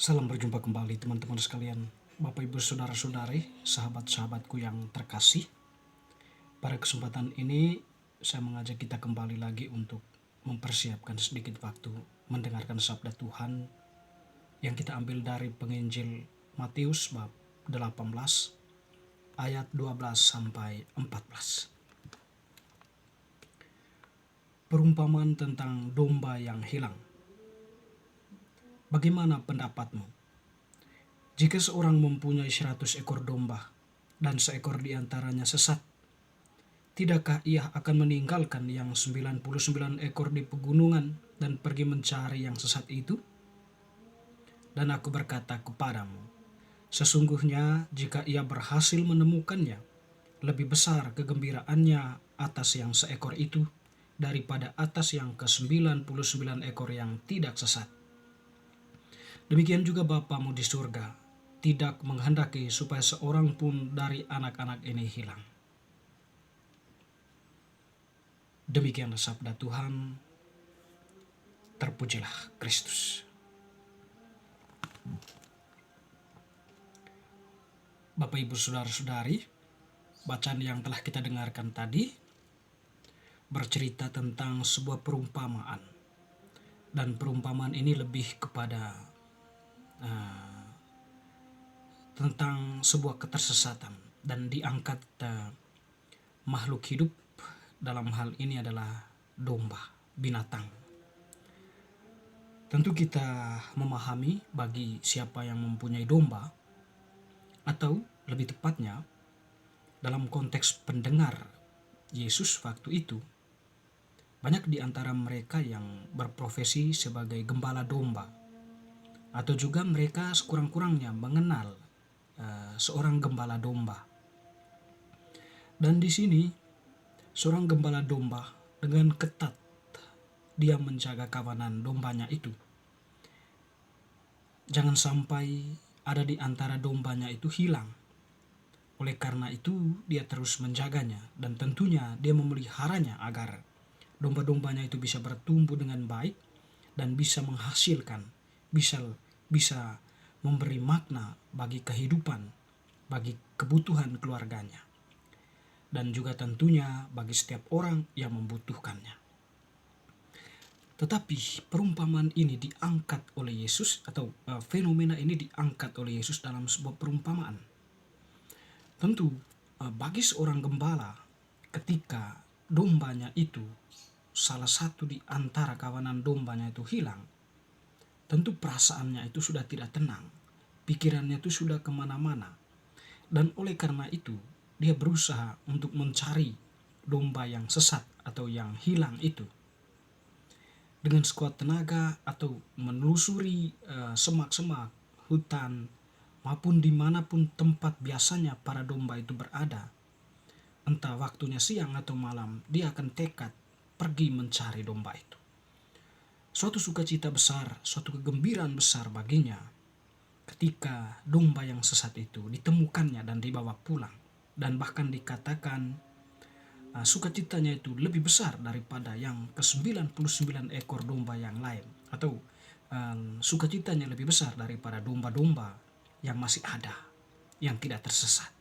Salam berjumpa kembali teman-teman sekalian, Bapak Ibu Saudara-saudari, sahabat-sahabatku yang terkasih. Pada kesempatan ini saya mengajak kita kembali lagi untuk mempersiapkan sedikit waktu mendengarkan sabda Tuhan yang kita ambil dari penginjil Matius bab 18 ayat 12 sampai 14. Perumpamaan tentang domba yang hilang. Bagaimana pendapatmu? Jika seorang mempunyai 100 ekor domba dan seekor di antaranya sesat, tidakkah ia akan meninggalkan yang 99 ekor di pegunungan dan pergi mencari yang sesat itu? Dan aku berkata kepadamu, sesungguhnya jika ia berhasil menemukannya, lebih besar kegembiraannya atas yang seekor itu daripada atas yang ke-99 ekor yang tidak sesat. Demikian juga Bapamu di surga tidak menghendaki supaya seorang pun dari anak-anak ini hilang. Demikianlah sabda Tuhan. Terpujilah Kristus. Bapak Ibu Saudara-saudari, bacaan yang telah kita dengarkan tadi bercerita tentang sebuah perumpamaan. Dan perumpamaan ini lebih kepada tentang sebuah ketersesatan dan diangkat makhluk hidup, dalam hal ini adalah domba, binatang. Tentu kita memahami bagi siapa yang mempunyai domba, atau lebih tepatnya dalam konteks pendengar Yesus waktu itu, banyak di antara mereka yang berprofesi sebagai gembala domba, atau juga mereka sekurang-kurangnya mengenal seorang gembala domba. Dan di sini seorang gembala domba dengan ketat dia menjaga kawanan dombanya itu. Jangan sampai ada di antara dombanya itu hilang. Oleh karena itu dia terus menjaganya dan tentunya dia memeliharanya agar domba-dombanya itu bisa bertumbuh dengan baik dan bisa menghasilkan, bisa memberi makna bagi kehidupan, bagi kebutuhan keluarganya, dan juga tentunya bagi setiap orang yang membutuhkannya. Tetapi perumpamaan ini diangkat oleh Yesus, atau fenomena ini diangkat oleh Yesus dalam sebuah perumpamaan. Tentu bagi seorang gembala, ketika dombanya itu, salah satu di antara kawanan dombanya itu hilang, tentu perasaannya itu sudah tidak tenang, pikirannya itu sudah kemana-mana. Dan oleh karena itu dia berusaha untuk mencari domba yang sesat atau yang hilang itu dengan sekuat tenaga, atau menelusuri semak-semak, hutan, maupun dimanapun tempat biasanya para domba itu berada. Entah waktunya siang atau malam, dia akan tekad pergi mencari domba itu. Suatu sukacita besar, suatu kegembiraan besar baginya ketika domba yang sesat itu ditemukannya dan dibawa pulang. Dan bahkan dikatakan sukacitanya itu lebih besar daripada yang ke-99 ekor domba yang lain, atau sukacitanya lebih besar daripada domba-domba yang masih ada, yang tidak tersesat.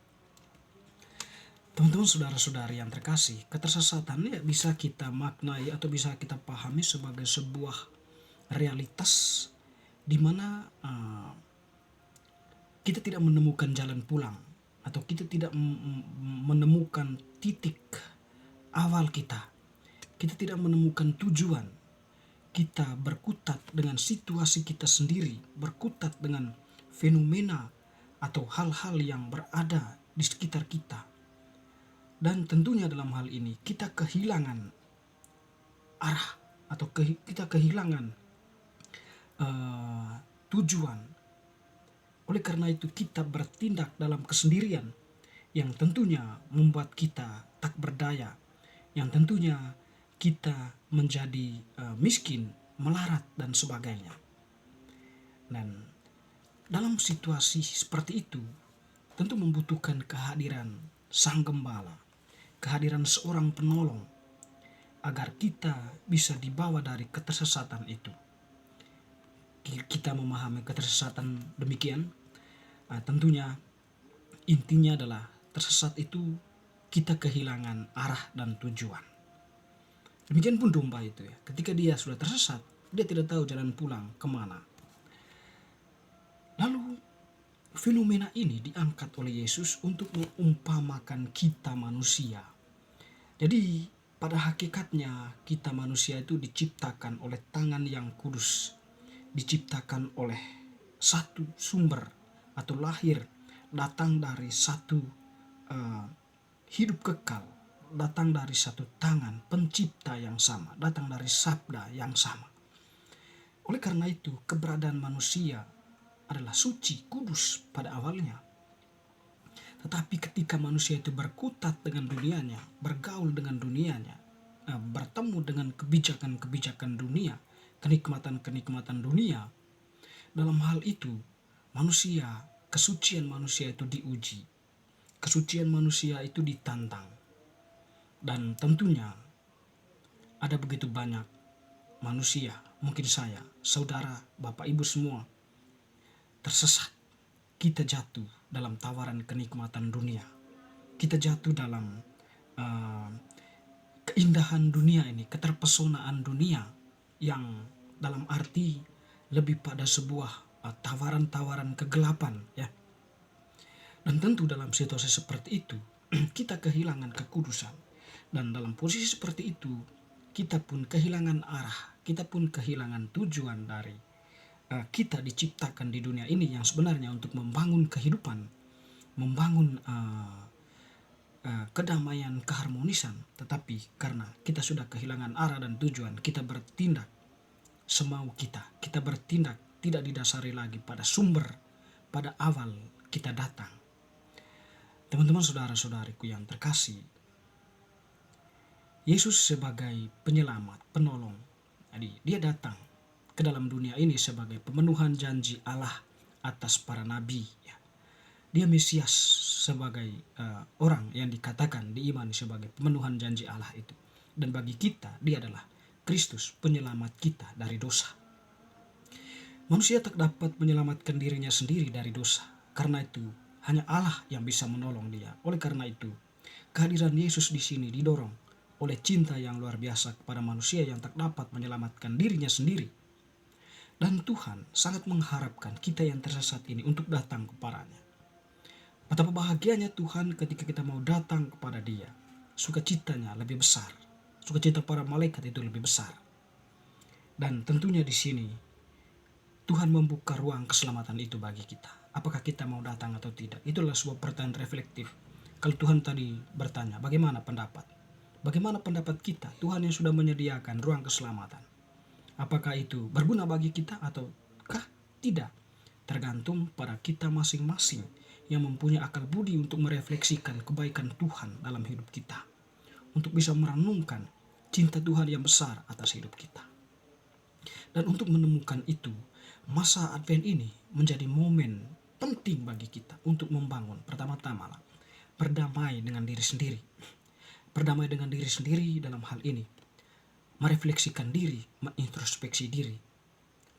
Teman-teman, saudara-saudari yang terkasih, ketersesatannya bisa kita maknai atau bisa kita pahami sebagai sebuah realitas di mana kita tidak menemukan jalan pulang, atau kita tidak menemukan titik awal kita. Kita tidak menemukan tujuan. Kita berkutat dengan situasi kita sendiri, berkutat dengan fenomena atau hal-hal yang berada di sekitar kita. Dan tentunya dalam hal ini kita kehilangan arah, atau kita kehilangan tujuan. Oleh karena itu kita bertindak dalam kesendirian yang tentunya membuat kita tak berdaya, yang tentunya kita menjadi miskin, melarat, dan sebagainya. Dan dalam situasi seperti itu tentu membutuhkan kehadiran sang gembala, kehadiran seorang penolong, agar kita bisa dibawa dari ketersesatan itu. kita memahami ketersesatan demikian, tentunya intinya adalah tersesat itu kita kehilangan arah dan tujuan. Demikian pun domba itu ya, ketika dia sudah tersesat, dia tidak tahu jalan pulang kemana. Lalu fenomena ini diangkat oleh Yesus untuk mengumpamakan kita manusia. Jadi pada hakikatnya kita manusia itu diciptakan oleh tangan yang kudus, diciptakan oleh satu sumber atau lahir, datang dari satu uh, hidup kekal, datang dari satu tangan pencipta yang sama, datang dari sabda yang sama. Oleh karena itu keberadaan manusia adalah suci, kudus pada awalnya. Tetapi ketika manusia itu berkutat dengan dunianya, bergaul dengan dunianya, bertemu dengan kebijakan-kebijakan dunia, kenikmatan-kenikmatan dunia, dalam hal itu manusia, kesucian manusia itu diuji, kesucian manusia itu ditantang. Dan tentunya ada begitu banyak manusia, mungkin saya, saudara, bapak, ibu semua, tersesat. Kita jatuh dalam tawaran kenikmatan dunia. Kita jatuh dalam keindahan dunia ini, keterpesonaan dunia yang dalam arti lebih pada sebuah tawaran-tawaran kegelapan ya. Dan tentu dalam situasi seperti itu kita kehilangan kekudusan. Dan dalam posisi seperti itu kita pun kehilangan arah, kita pun kehilangan tujuan dari kita diciptakan di dunia ini yang sebenarnya untuk membangun kehidupan, membangun kedamaian, keharmonisan. Tetapi karena kita sudah kehilangan arah dan tujuan, kita bertindak semau kita. Kita bertindak tidak didasari lagi pada sumber, pada awal kita datang. Teman-teman, saudara-saudariku yang terkasih, Yesus sebagai penyelamat, penolong. Jadi dia datang ke dalam dunia ini sebagai pemenuhan janji Allah atas para nabi. Dia Mesias sebagai orang yang dikatakan, diimani sebagai pemenuhan janji Allah itu. Dan bagi kita dia adalah Kristus, penyelamat kita dari dosa. Manusia tak dapat menyelamatkan dirinya sendiri dari dosa. Karena itu hanya Allah yang bisa menolong dia. Oleh karena itu kehadiran Yesus di sini didorong oleh cinta yang luar biasa kepada manusia yang tak dapat menyelamatkan dirinya sendiri. Dan Tuhan sangat mengharapkan kita yang tersesat ini untuk datang kepadanya. Betapa bahagianya Tuhan ketika kita mau datang kepada Dia. Sukacitanya lebih besar. Sukacita para malaikat itu lebih besar. Dan tentunya di sini Tuhan membuka ruang keselamatan itu bagi kita. Apakah kita mau datang atau tidak? Itulah sebuah pertanyaan reflektif. Kalau Tuhan tadi bertanya, bagaimana pendapat? Bagaimana pendapat kita? Tuhan yang sudah menyediakan ruang keselamatan. Apakah itu berguna bagi kita ataukah tidak? Tergantung pada kita masing-masing yang mempunyai akal budi untuk merefleksikan kebaikan Tuhan dalam hidup kita. Untuk bisa merenungkan cinta Tuhan yang besar atas hidup kita. Dan untuk menemukan itu, masa Advent ini menjadi momen penting bagi kita untuk membangun pertama-tama berdamai dengan diri sendiri. Berdamai dengan diri sendiri dalam hal ini. Merefleksikan diri, mengintrospeksi diri.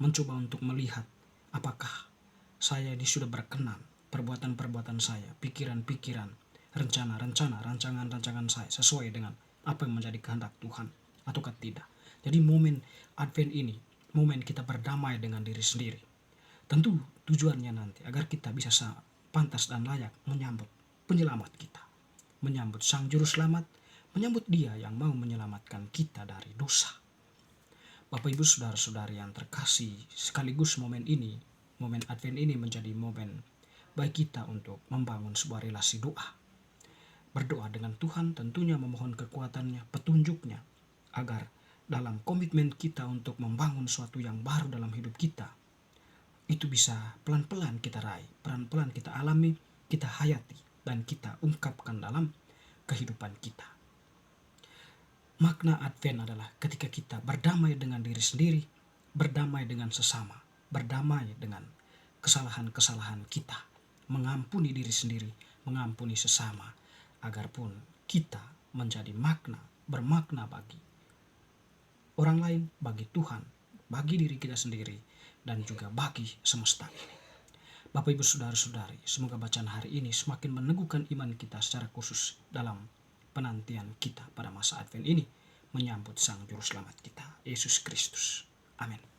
Mencoba untuk melihat apakah saya ini sudah berkenan, perbuatan-perbuatan saya, pikiran-pikiran, rencana-rencana, rancangan-rancangan saya sesuai dengan apa yang menjadi kehendak Tuhan ataukah tidak. Jadi momen Advent ini, momen kita berdamai dengan diri sendiri. Tentu tujuannya nanti agar kita bisa pantas dan layak menyambut penyelamat kita. Menyambut Sang Juru Selamat, menyambut Dia yang mau menyelamatkan kita dari dosa. Bapak, Ibu, saudara-saudari yang terkasih, sekaligus momen ini, momen Advent ini menjadi momen bagi kita untuk membangun sebuah relasi doa. Berdoa dengan Tuhan, tentunya memohon kekuatannya, petunjuknya, agar dalam komitmen kita untuk membangun sesuatu yang baru dalam hidup kita, itu bisa pelan-pelan kita raih, pelan-pelan kita alami, kita hayati, dan kita ungkapkan dalam kehidupan kita. Makna Advent adalah ketika kita berdamai dengan diri sendiri, berdamai dengan sesama, berdamai dengan kesalahan-kesalahan kita, mengampuni diri sendiri, mengampuni sesama, agar pun kita menjadi bermakna bagi orang lain, bagi Tuhan, bagi diri kita sendiri, dan juga bagi semesta ini. Bapak Ibu Saudara-saudari, semoga bacaan hari ini semakin meneguhkan iman kita secara khusus dalam penantian kita pada masa Advent ini menyambut Sang Juru Selamat kita, Yesus Kristus. Amin.